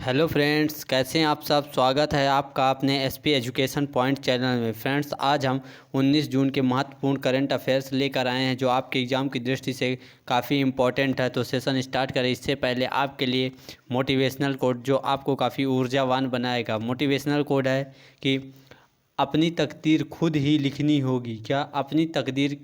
Hello friends, कैसे हैं आप सब। स्वागत है आपका अपने एसपी एजुकेशन पॉइंट चैनल में। फ्रेंड्स, आज हम 19 जून के महत्वपूर्ण करंट अफेयर्स लेकर आए हैं जो आपके एग्ज़ाम की दृष्टि से काफ़ी इम्पोर्टेंट है। तो सेशन स्टार्ट करें इससे पहले आपके लिए मोटिवेशनल कोड जो आपको काफ़ी ऊर्जावान बनाएगा। मोटिवेशनल कोड है कि अपनी तकदीर खुद ही लिखनी होगी। क्या अपनी तकदीर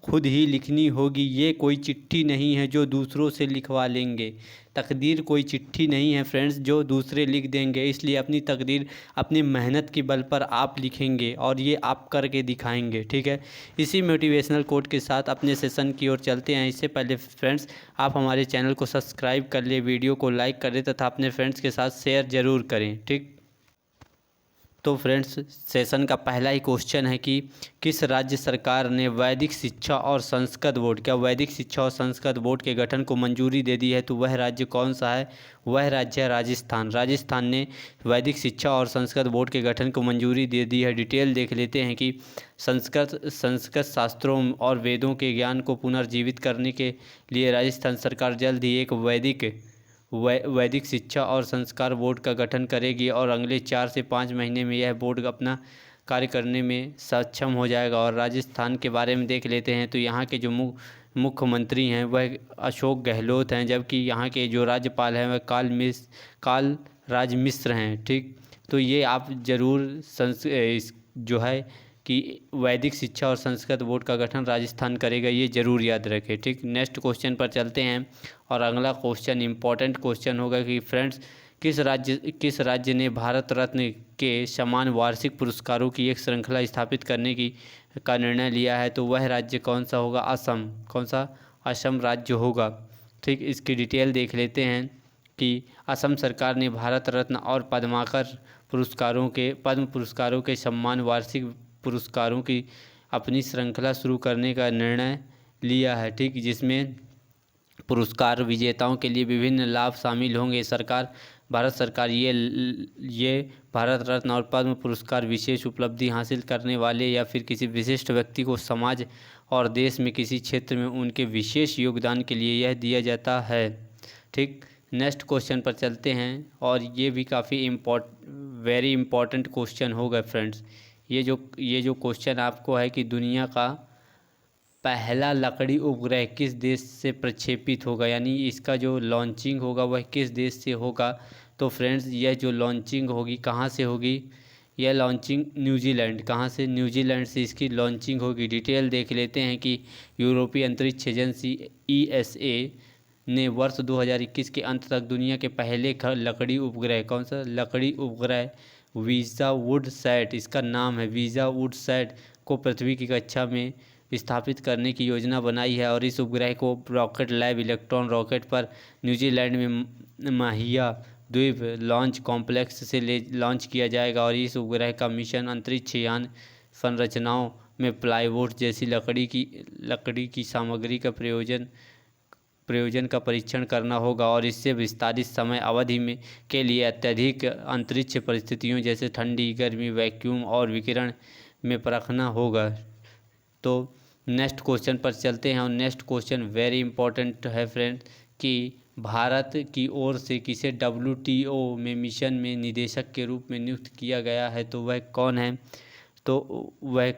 खुद ही लिखनी होगी। ये कोई चिट्ठी नहीं है जो दूसरों से लिखवा लेंगे। तकदीर कोई चिट्ठी नहीं है फ्रेंड्स जो दूसरे लिख देंगे। इसलिए अपनी तकदीर अपनी मेहनत के बल पर आप लिखेंगे और ये आप करके दिखाएंगे। ठीक है, इसी मोटिवेशनल कोट के साथ अपने सेशन की ओर चलते हैं। इससे पहले फ्रेंड्स, आप हमारे चैनल को सब्सक्राइब कर ले, वीडियो को लाइक करें तथा अपने फ्रेंड्स के साथ शेयर ज़रूर करें। ठीक, तो फ्रेंड्स, सेशन का पहला ही क्वेश्चन है कि किस राज्य सरकार ने वैदिक शिक्षा और संस्कृत बोर्ड, क्या वैदिक शिक्षा और संस्कृत बोर्ड के गठन को मंजूरी दे दी है। तो वह राज्य कौन सा है। वह राज्य है राजस्थान। राजस्थान ने वैदिक शिक्षा और संस्कृत बोर्ड के गठन को मंजूरी दे दी है। डिटेल देख लेते हैं कि संस्कृत शास्त्रों और वेदों के ज्ञान को पुनर्जीवित करने के लिए राजस्थान सरकार जल्द ही एक वैदिक शिक्षा और संस्कार बोर्ड का गठन करेगी और अगले 4 से 5 महीने में यह बोर्ड अपना कार्य करने में सक्षम हो जाएगा। और राजस्थान के बारे में देख लेते हैं तो यहाँ के जो मुख्यमंत्री हैं वह अशोक गहलोत हैं, जबकि यहाँ के जो राज्यपाल हैं वह काल राज मिश्र हैं। ठीक, तो ये आप ज़रूर जो है कि वैदिक शिक्षा और संस्कृत बोर्ड का गठन राजस्थान करेगा, ये ज़रूर याद रखें। ठीक, नेक्स्ट क्वेश्चन पर चलते हैं और अगला क्वेश्चन इम्पॉर्टेंट क्वेश्चन होगा कि फ्रेंड्स, किस राज्य ने भारत रत्न के समान वार्षिक पुरस्कारों की एक श्रृंखला स्थापित करने का निर्णय लिया है। तो वह राज्य कौन सा होगा। असम। कौन सा। असम राज्य होगा। ठीक, इसकी डिटेल देख लेते हैं कि असम सरकार ने भारत रत्न और पद्म पुरस्कारों के सम्मान वार्षिक पुरस्कारों की अपनी श्रृंखला शुरू करने का निर्णय लिया है। ठीक, जिसमें पुरस्कार विजेताओं के लिए विभिन्न लाभ शामिल होंगे। भारत सरकार ये भारत रत्न और पद्म पुरस्कार विशेष उपलब्धि हासिल करने वाले या फिर किसी विशिष्ट व्यक्ति को समाज और देश में किसी क्षेत्र में उनके विशेष योगदान के लिए यह दिया जाता है। ठीक, नेक्स्ट क्वेश्चन पर चलते हैं और ये भी काफ़ी वेरी इम्पॉर्टेंट क्वेश्चन होगा फ्रेंड्स। ये जो क्वेश्चन आपको है कि दुनिया का पहला लकड़ी उपग्रह किस देश से प्रक्षेपित होगा, यानी इसका जो लॉन्चिंग होगा वह किस देश से होगा। तो फ्रेंड्स, यह जो लॉन्चिंग होगी कहाँ से होगी। यह लॉन्चिंग न्यूजीलैंड। कहाँ से। न्यूजीलैंड से इसकी लॉन्चिंग होगी। डिटेल देख लेते हैं कि यूरोपीय अंतरिक्ष एजेंसी ESA ने वर्ष 2021 के अंत तक दुनिया के पहले लकड़ी उपग्रह, कौन सा लकड़ी उपग्रह, वीज़ावुडसैट, इसका नाम है वीज़ावुडसैट, को पृथ्वी की कक्षा में स्थापित करने की योजना बनाई है। और इस उपग्रह को रॉकेट लैब इलेक्ट्रॉन रॉकेट पर न्यूजीलैंड में माहिया द्वीप लॉन्च कॉम्प्लेक्स से लॉन्च किया जाएगा। और इस उपग्रह का मिशन अंतरिक्ष यान संरचनाओं में प्लाईवुड जैसी लकड़ी की सामग्री का प्रयोजन का परीक्षण करना होगा और इससे विस्तारित समय अवधि में के लिए अत्यधिक अंतरिक्ष परिस्थितियों जैसे ठंडी, गर्मी, वैक्यूम और विकिरण में परखना होगा। तो नेक्स्ट क्वेश्चन पर चलते हैं और नेक्स्ट क्वेश्चन वेरी इंपॉर्टेंट है फ्रेंड्स कि भारत की ओर से किसे WTO में मिशन में निदेशक के रूप में नियुक्त किया गया है। तो वह कौन है। तो वह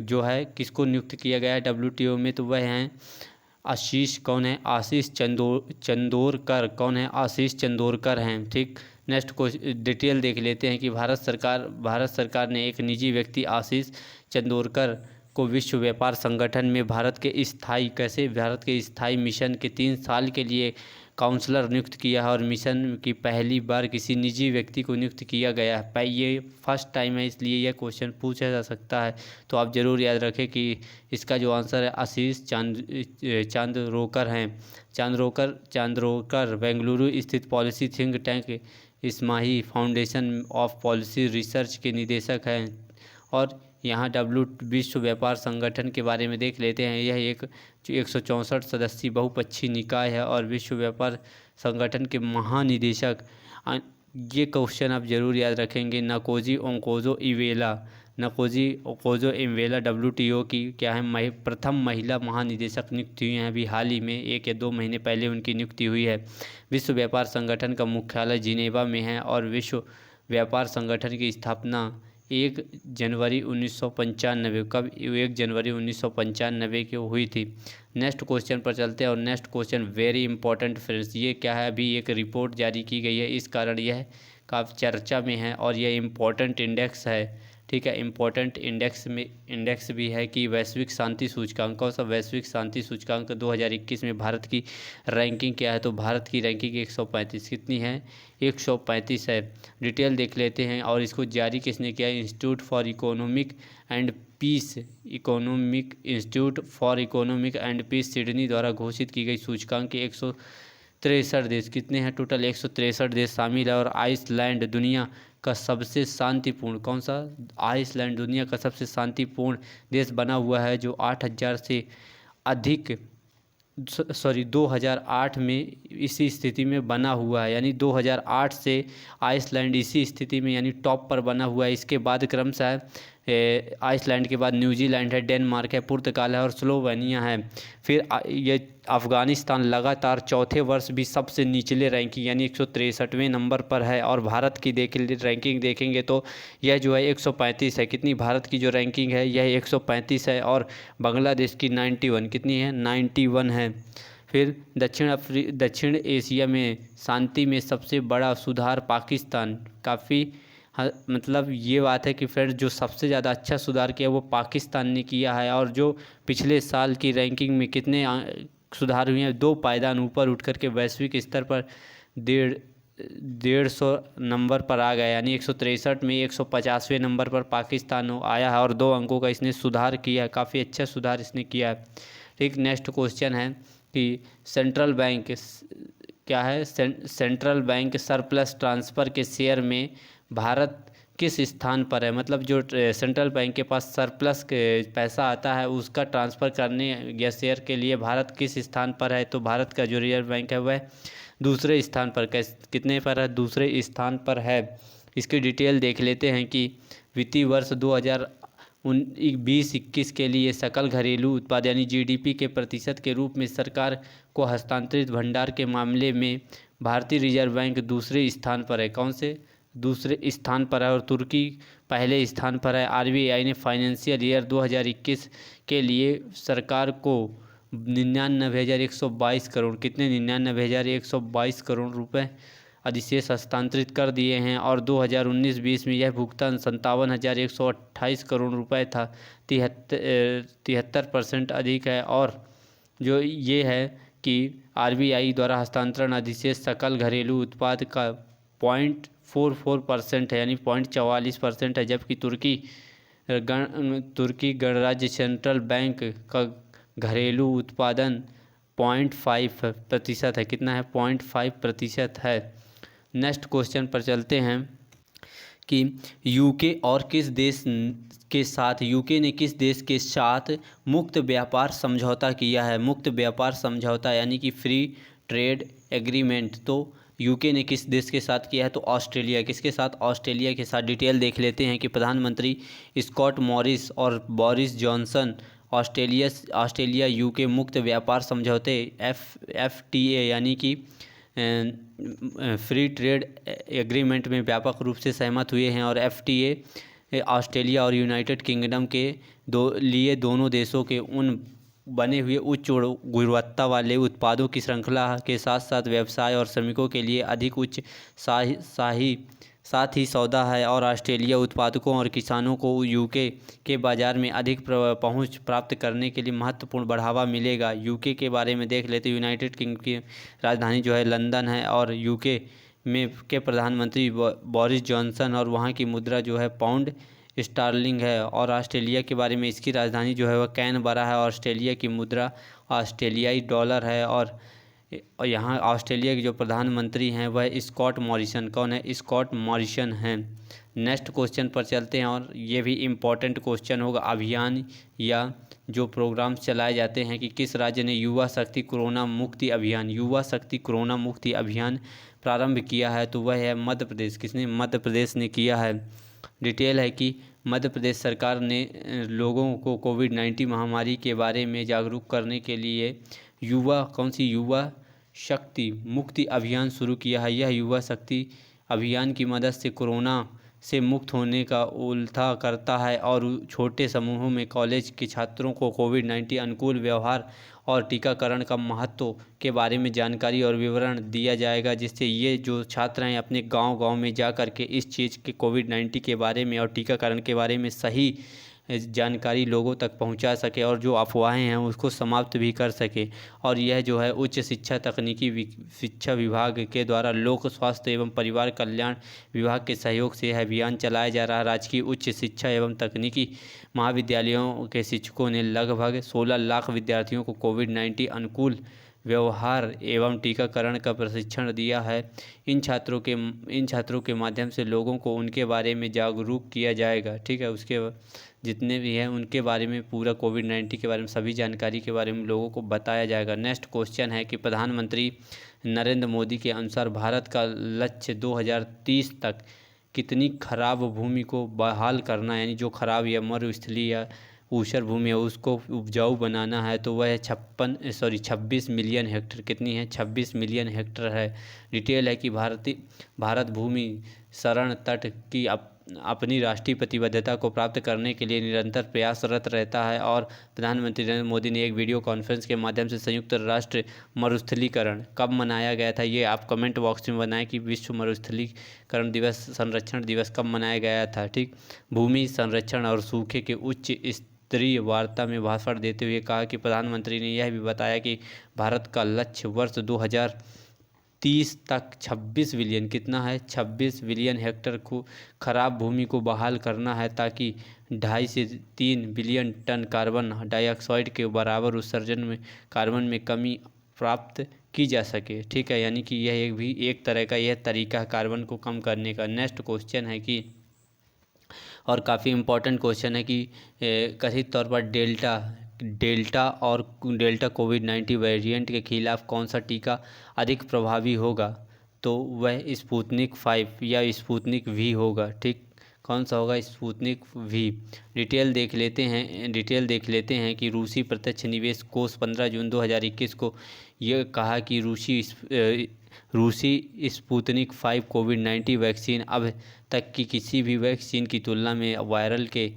जो है किसको नियुक्त किया गया है WTO में। तो वह हैं आशीष। कौन है। आशीष चंदोरकर। कौन है। आशीष चंदोरकर हैं। ठीक, नेक्स्ट क्वेश्चन डिटेल देख लेते हैं कि भारत सरकार ने एक निजी व्यक्ति आशीष चंदोरकर को विश्व व्यापार संगठन में भारत के स्थायी मिशन के 3 साल के लिए काउंसलर नियुक्त किया है। और मिशन की पहली बार किसी निजी व्यक्ति को नियुक्त किया गया है। ये फर्स्ट टाइम है, इसलिए यह क्वेश्चन पूछा जा सकता है। तो आप ज़रूर याद रखें कि इसका जो आंसर है आशीष चांदरोकर हैं। चांदरोकर बेंगलुरु स्थित पॉलिसी थिंक टैंक इस्माही फाउंडेशन ऑफ पॉलिसी रिसर्च के निदेशक हैं। और यहाँ विश्व व्यापार संगठन के बारे में देख लेते हैं। यह एक 164 सदस्यीय बहुपक्षीय निकाय है और विश्व व्यापार संगठन के महानिदेशक ये क्वेश्चन आप जरूर याद रखेंगे। Ngozi ओंकोजो Iweala. नकोजी ओकोजो इम्वेला WTO की क्या है प्रथम महिला महानिदेशक नियुक्त हुई हैं। अभी हाल ही में 1 या 2 महीने पहले उनकी नियुक्ति हुई है। विश्व व्यापार संगठन का मुख्यालय जिनेवा में है और विश्व व्यापार संगठन की स्थापना 1 जनवरी 1995 कब 1 जनवरी 1995 की हुई थी। नेक्स्ट क्वेश्चन पर चलते हैं और next question very important friends. ये क्या है, अभी एक रिपोर्ट जारी की गई है, इस कारण यह काफ़ी चर्चा में है और यह इम्पोर्टेंट इंडेक्स है। ठीक है, इम्पोर्टेंट इंडेक्स भी है कि वैश्विक शांति सूचकांक, कौन सा वैश्विक शांति सूचकांक 2021 में भारत की रैंकिंग क्या है, तो भारत की रैंकिंग 135 कितनी है, 135 है। डिटेल देख लेते हैं और इसको जारी किसने किया, institute for economic and peace institute for economic and peace Sydney द्वारा घोषित की गई सूचकांक के 163 देश कितने हैं, टोटल 163 देश शामिल है। और आइसलैंड दुनिया का सबसे शांतिपूर्ण, कौन सा, आइसलैंड दुनिया का सबसे शांतिपूर्ण देश बना हुआ है, जो 8000 से अधिक 2008 में इसी स्थिति में बना हुआ है, यानी 2008 से आइसलैंड इसी स्थिति में यानी टॉप पर बना हुआ है। इसके बाद क्रमशः आइसलैंड के बाद न्यूजीलैंड है, डेनमार्क है, पुर्तगाल है और स्लोवेनिया है। फिर ये अफ़गानिस्तान लगातार चौथे वर्ष भी सबसे निचले रैंकिंग यानी 163वें नंबर पर है। और भारत की रैंकिंग देखेंगे तो यह जो है 135 है। कितनी भारत की जो रैंकिंग है यह 135 है और बांग्लादेश की 91 कितनी है, 91 है। फिर दक्षिण एशिया में शांति में सबसे बड़ा सुधार पाकिस्तान, काफ़ी मतलब ये बात है कि फ्रेंड्स जो सबसे ज़्यादा अच्छा सुधार किया वो पाकिस्तान ने किया है। और जो पिछले साल की रैंकिंग में कितने सुधार हुए हैं, 2 पायदान ऊपर उठ करके वैश्विक स्तर पर 150 नंबर पर आ गया, यानी 163 में 150वें नंबर पर पाकिस्तान आया है और 2 अंकों का इसने सुधार किया है, काफ़ी अच्छा सुधार इसने किया है। ठीक, नेक्स्ट क्वेश्चन है कि सेंट्रल बैंक क्या है, सेंट्रल बैंक सरप्लस ट्रांसफ़र के शेयर में भारत किस स्थान पर है, मतलब जो सेंट्रल बैंक के पास सरप्लस के पैसा आता है उसका ट्रांसफ़र करने या शेयर के लिए भारत किस स्थान पर है, तो भारत का जो रिजर्व बैंक है वह दूसरे स्थान पर, कितने पर है, दूसरे स्थान पर है। इसकी डिटेल देख लेते हैं कि वित्तीय वर्ष 2020-21 के लिए सकल घरेलू उत्पाद यानी GDP के प्रतिशत के रूप में सरकार को हस्तांतरित भंडार के मामले में भारतीय रिजर्व बैंक दूसरे स्थान पर है, कौन से, दूसरे स्थान पर है और तुर्की पहले स्थान पर है। RBI ने फाइनेंशियल ईयर 2021 के लिए सरकार को 99,122 करोड़, कितने, 99,122 करोड़ रुपए अधिशेष हस्तांतरित कर दिए हैं। और 2019-20 में यह भुगतान 57,128 करोड़ रुपए था, 73% अधिक है। और जो ये है कि RBI द्वारा हस्तांतरण अधिशेष सकल घरेलू उत्पाद का 0.44% है, यानी 0.44% है, जबकि तुर्की गणराज्य सेंट्रल बैंक का घरेलू उत्पादन 0.5% है, कितना है, 0.5% है। नेक्स्ट क्वेश्चन पर चलते हैं कि यूके ने किस देश के साथ मुक्त व्यापार समझौता किया है, मुक्त व्यापार समझौता यानी कि फ्री ट्रेड एग्रीमेंट, तो यूके ने किस देश के साथ किया है, तो ऑस्ट्रेलिया, किसके साथ, ऑस्ट्रेलिया के साथ। डिटेल देख लेते हैं कि प्रधानमंत्री स्कॉट मॉरिस और बोरिस जॉनसन ऑस्ट्रेलिया यूके मुक्त व्यापार समझौते FTA यानी कि फ्री ट्रेड एग्रीमेंट में व्यापक रूप से सहमत हुए हैं। और FTA ऑस्ट्रेलिया और यूनाइटेड किंगडम के लिए दोनों देशों के उन बने हुए उच्च गुणवत्ता वाले उत्पादों की श्रृंखला के साथ साथ व्यवसाय और श्रमिकों के लिए अधिक उच्च साथ ही सौदा है। और ऑस्ट्रेलिया उत्पादकों और किसानों को यूके के बाज़ार में अधिक पहुंच प्राप्त करने के लिए महत्वपूर्ण बढ़ावा मिलेगा। यूके के बारे में देख लेते, यूनाइटेड किंगडम की राजधानी जो है लंदन है और यूके में के प्रधानमंत्री बोरिस जॉनसन और वहाँ की मुद्रा जो है पाउंड स्टार्लिंग है। और ऑस्ट्रेलिया के बारे में, इसकी राजधानी जो है वह कैनबरा है। ऑस्ट्रेलिया की मुद्रा ऑस्ट्रेलियाई डॉलर है। और यहाँ ऑस्ट्रेलिया के जो प्रधानमंत्री हैं वह स्कॉट मॉरिसन, कौन है, स्कॉट मॉरिसन हैं। नेक्स्ट क्वेश्चन पर चलते हैं और ये भी इम्पॉर्टेंट क्वेश्चन होगा। अभियान या जो प्रोग्राम चलाए जाते हैं कि किस राज्य ने युवा शक्ति कोरोना मुक्ति अभियान प्रारंभ किया है, तो वह है मध्य प्रदेश। किसने, मध्य प्रदेश ने किया है। डिटेल है कि मध्य प्रदेश सरकार ने लोगों को कोविड-19 महामारी के बारे में जागरूक करने के लिए युवा शक्ति मुक्ति अभियान शुरू किया है। यह युवा शक्ति अभियान की मदद से कोरोना से मुक्त होने का उल्था करता है और छोटे समूहों में कॉलेज के छात्रों को कोविड-19 अनुकूल व्यवहार और टीकाकरण का महत्व के बारे में जानकारी और विवरण दिया जाएगा, जिससे ये जो छात्र हैं अपने गांव-गांव में जा कर के इस चीज़ के कोविड-19 के बारे में और टीकाकरण के बारे में सही जानकारी लोगों तक पहुंचा सके और जो अफवाहें हैं उसको समाप्त भी कर सके। और यह जो है उच्च शिक्षा तकनीकी शिक्षा विभाग के द्वारा लोक स्वास्थ्य एवं परिवार कल्याण विभाग के सहयोग से यह अभियान चलाया जा रहा है। राजकीय उच्च शिक्षा एवं तकनीकी महाविद्यालयों के शिक्षकों ने लगभग 16 लाख विद्यार्थियों को कोविड-19 अनुकूल व्यवहार एवं टीकाकरण का प्रशिक्षण दिया है। इन छात्रों के माध्यम से लोगों को उनके बारे में जागरूक किया जाएगा। ठीक है, उसके जितने भी हैं उनके बारे में पूरा कोविड-19 के बारे में सभी जानकारी के बारे में लोगों को बताया जाएगा। नेक्स्ट क्वेश्चन है कि प्रधानमंत्री नरेंद्र मोदी के अनुसार भारत का लक्ष्य 2030 तक कितनी खराब भूमि को बहाल करना, यानी जो खराब या मरुस्थलीय या ऊसर भूमि है उसको उपजाऊ बनाना है, तो वह 26 मिलियन हेक्टेयर कितनी है 26 मिलियन हेक्टेयर है। डिटेल है कि भारत भूमि शरण तट की अपनी राष्ट्रीय प्रतिबद्धता को प्राप्त करने के लिए निरंतर प्रयासरत रहता है। और प्रधानमंत्री नरेंद्र मोदी ने एक वीडियो कॉन्फ्रेंस के माध्यम से संयुक्त राष्ट्र मरुस्थलीकरण कब मनाया गया था, ये आप कमेंट बॉक्स में बनाएं कि विश्व मरुस्थलीकरण दिवस संरक्षण दिवस कब मनाया गया था। ठीक, भूमि संरक्षण और सूखे के उच्च स्तरीय वार्ता में भाषण देते हुए कहा कि प्रधानमंत्री ने यह भी बताया कि भारत का लक्ष्य वर्ष 2030 तक 26 बिलियन कितना है 26 बिलियन हेक्टेयर को खराब भूमि को बहाल करना है, ताकि 2.5 से 3 बिलियन टन कार्बन डाइऑक्साइड के बराबर उत्सर्जन में कार्बन में कमी प्राप्त की जा सके। ठीक है, यानी कि यह भी एक तरह का यह तरीका है कार्बन को कम करने का। नेक्स्ट क्वेश्चन है कि और काफ़ी इम्पोर्टेंट क्वेश्चन है कि कथित तौर पर डेल्टा कोविड-19 वेरिएंट के खिलाफ कौन सा टीका अधिक प्रभावी होगा, तो वह स्पुतनिक 5 या स्पुतनिक वी होगा। ठीक, कौन सा होगा स्पुतनिक वी। डिटेल देख लेते हैं कि रूसी प्रत्यक्ष निवेश कोष 15 जून 2021 को यह कहा कि रूसी स्पुतनिक 5 कोविड-19 वैक्सीन अब तक की किसी भी वैक्सीन की तुलना में वायरल के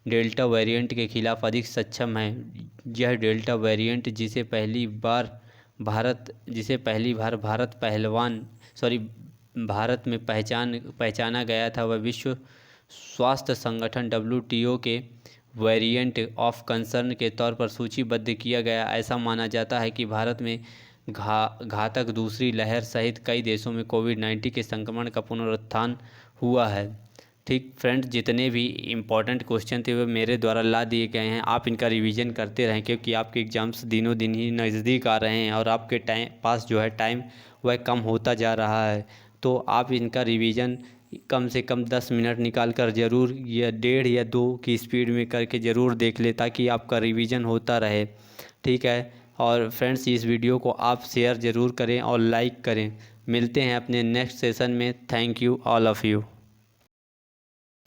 डेल्टा वेरिएंट के खिलाफ अधिक सक्षम है। यह डेल्टा वेरिएंट जिसे पहली बार भारत में पहचाना गया था, वह विश्व स्वास्थ्य संगठन WTO के वेरिएंट ऑफ कंसर्न के तौर पर सूचीबद्ध किया गया। ऐसा माना जाता है कि भारत में घातक दूसरी लहर सहित कई देशों में कोविड-19 के संक्रमण का पुनरुत्थान हुआ है। ठीक फ्रेंड्स, जितने भी इम्पोर्टेंट क्वेश्चन थे वो मेरे द्वारा ला दिए गए हैं। आप इनका रिवीजन करते रहें, क्योंकि आपके एग्ज़ाम्स दिनों दिन ही नज़दीक आ रहे हैं और आपके पास जो है टाइम वह कम होता जा रहा है। तो आप इनका रिवीजन कम से कम 10 मिनट निकाल कर ज़रूर या 1.5 या 2 की स्पीड में करके ज़रूर देख ले, ताकि आपका रिवीजन होता रहे। ठीक है, और फ्रेंड्स इस वीडियो को आप शेयर ज़रूर करें और लाइक करें। मिलते हैं अपने नेक्स्ट सेशन में। Thank you all of you.